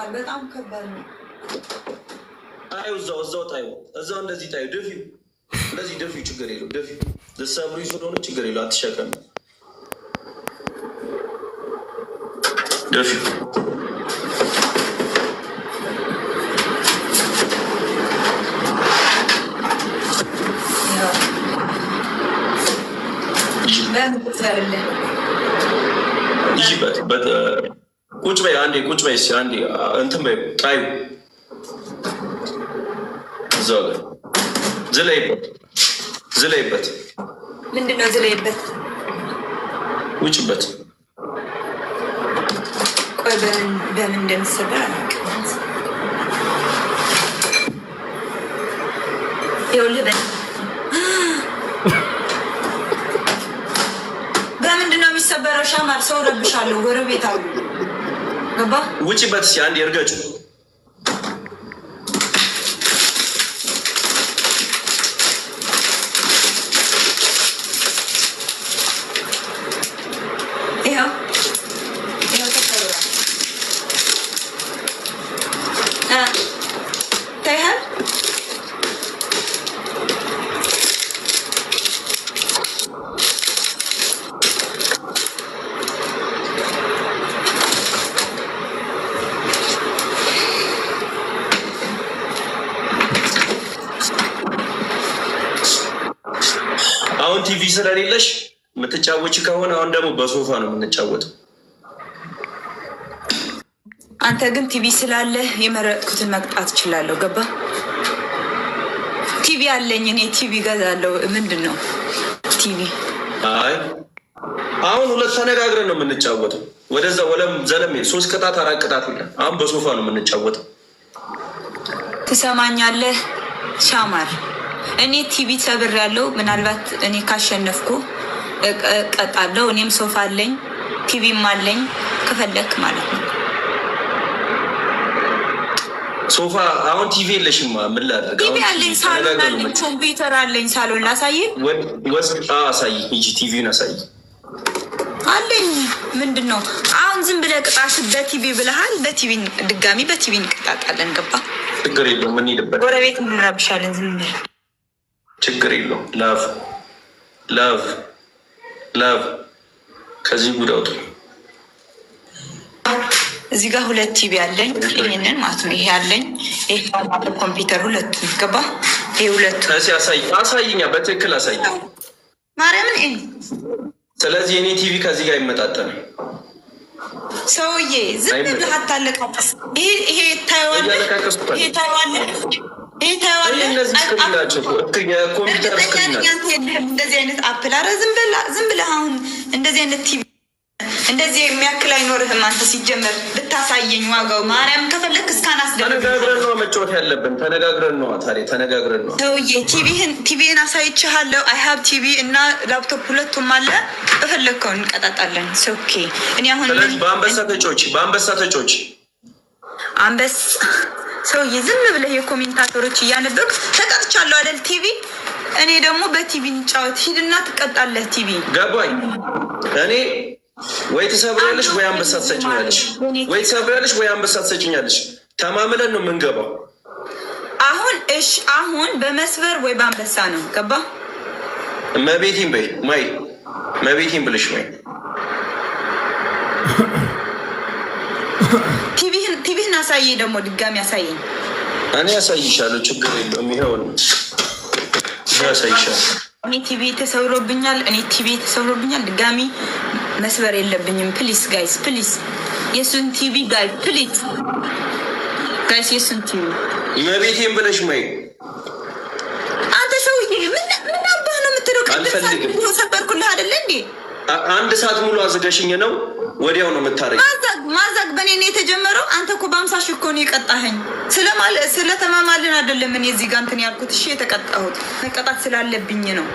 ያስጨንቃል። በጣም ከባድ ነው። አይ እዛው ጣዩ እዛው እንደዚህ ጣዩ ደፊው እንደዚህ ደፊው ችግር የለው ደፊው ለሰብሩ ስለሆነ ችግር የለው አትሸከም ደፊው ቁጭ በይ አንዴ ቁጭ በይ አንዴ እንትን በይ ጣዩ እዛው ጋር ዝለይበት ምንድን ነው ዝለይበት ውጭበት ቆይ በምን እንደምትሰበር አላውቅም። ይኸውልህ በምንድን ነው የሚሰበረው? ሻማር ሰው ረብሻለሁ ጎረቤት አሉ ገባ ውጭበት እስኪ አንዴ እርገጩ አሁን ቲቪ ስለሌለሽ የምትጫወች ከሆነ አሁን ደግሞ በሶፋ ነው የምንጫወተው። አንተ ግን ቲቪ ስላለህ የመረጥኩትን መቅጣት እችላለሁ። ገባ? ቲቪ አለኝ እኔ ቲቪ ገዛለሁ። ምንድን ነው ቲቪ? አይ አሁን ሁለት ተነጋግረን ነው የምንጫወተው። ወደዛ ወለም ዘለም 3 ቅጣት 4 ቅጣት ይላል። አሁን በሶፋ ነው የምንጫወተው። ትሰማኛለህ ሻማር? እኔ ቲቪ ሰብር ያለው ምናልባት እኔ ካሸነፍኩ እቀጣለሁ። እኔም ሶፋ አለኝ ቲቪም አለኝ ከፈለክ ማለት ነው። ሶፋ አሁን ቲቪ የለሽማ ምን ላድርግ? ቲቪ አለኝ፣ ሳሎን አለኝ፣ ኮምፒውተር አለኝ። ሳሎን ላሳይ አሳይ እንጂ ቲቪውን አሳይ አለኝ። ምንድን ነው አሁን ዝም ብለህ ቅጣት በቲቪ ብለሃል። በቲቪ ድጋሚ በቲቪ እንቅጣጣለን። ገባ? ችግር የለውም። ምን ሄድበት ጎረቤት እንረብሻለን። ዝም ብለህ ችግር የለውም። ላቭ ከዚህ ጉድ አውጡ። እዚህ ጋር 2 ቲቪ አለኝ። ይሄንን ማለት ነው። ይሄ አለኝ። ይሄ ኮምፒውተር 2 ገባ? ይሄ 2 አሳይኛ፣ በትክክል አሳይ ማርያምን። ስለዚህ የኔ ቲቪ ከዚህ ጋር ይመጣጠን። ሰውዬ ዝም ብለህ አታለቃቅስ። ይሄ ታይዋን እንደዚህ አይነት አፕል። ኧረ ዝም ብለህ አሁን እንደዚህ አይነት ቲቪ እንደዚህ የሚያክል አይኖርህም። አንተ ሲጀመር ብታሳየኝ ዋጋው ማርያም ከፈለክ እስካን ተነጋግረን ነው መጫወት ያለብን። ተነጋግረን ነው ሰውዬ። ቲቪን አሳይቼሃለሁ። አይ ሀብ ቲቪ እና ላፕቶፕ 2ቱም አለ። በፈለግከውን እንቀጣጣለን። ኦኬ እኔ አሁን በአንበሳ ተጮች አንበስ ሰውዬ ዝም ብለህ የኮሜንታተሮች እያነበብክ ተቀጥቻለሁ አይደል? ቲቪ እኔ ደግሞ በቲቪ እንጫወት። ሂድና ትቀጣለህ። ቲቪ ገባኝ። እኔ ወይ ትሰብሪያለሽ ወይ አንበሳ ትሰጭኛለሽ። ተማምለን ነው የምንገባው። አሁን በመስበር ወይ በአንበሳ ነው። ገባ? መቤቴን በይ ማይ መቤቴን ብልሽ ማይ ቲቪህን አሳየኝ። ደግሞ ድጋሚ አሳየኝ። እኔ ያሳይሻለሁ። ችግር የለውም። ይኸውን ያሳይሻለሁ። እኔ ቲቪ ተሰብሮብኛል። ድጋሚ መስበር የለብኝም። ፕሊስ ጋይስ ፕሊስ። የሱን ቲቪ ፕሊዝ ጋይስ የሱን ቲቪ መቤቴን ብለሽ ማይ። አንተ ሰውዬ ምን አባህ ነው የምትለው? አልፈልግም። ሰበርኩልህ አይደለ እንዴ? 1 ሰዓት ሙሉ አዘጋሽኝ ነው ወዲያው ነው የምታረጊው። ማዛግ በእኔ ነው የተጀመረው። አንተ እኮ በ50 ሺህ እኮ ነው የቀጣኸኝ። ስለተማማልን አይደለም እኔ እዚህ ጋር እንትን ያልኩት። እሺ የተቀጣሁት መቀጣት ስላለብኝ ነው።